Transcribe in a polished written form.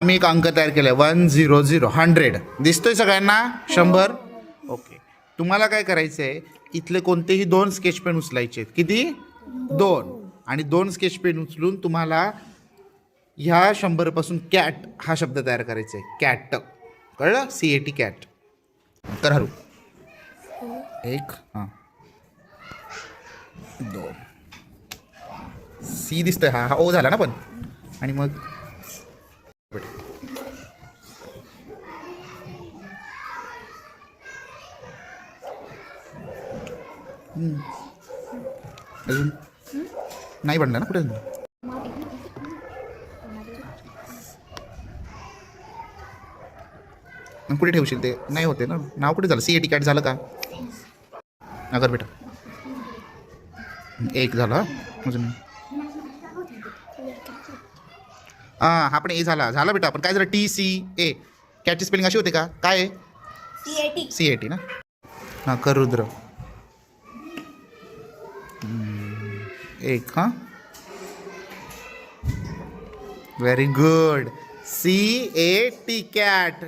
मी एक अंक तयार केलाय 100 100 दिसतोय सगळ्यांना 100. ओके, तुम्हाला काय करायचं आहे, इथले कोणतेही 2 स्केच पेन उचलायचे आहेत. किती? 2. आणि 2 स्केच पेन उचलून तुम्हाला ह्या 100 पासून कॅट हा शब्द तयार करायचा आहे. कॅट, कळलं? CAT cat. तर हरू 1 हां 2 सी दिसतोय, हा हा ओ झाला ना पण. आणि मग अजून नाही बनलं ना कुठे. मग कुठे ठेवशील ते? नाही होते ना, नाव कुठे झालं? CAT कॅट झालं का? अगर बेटा 1 झाला. अजून हा पण ए झाला बेटा. पण काय झालं? TCA कॅटची स्पेलिंग अशी होते का? काय आहे? CAT ना. हा कर रुद्र 1 हां. Very good. CAT cat.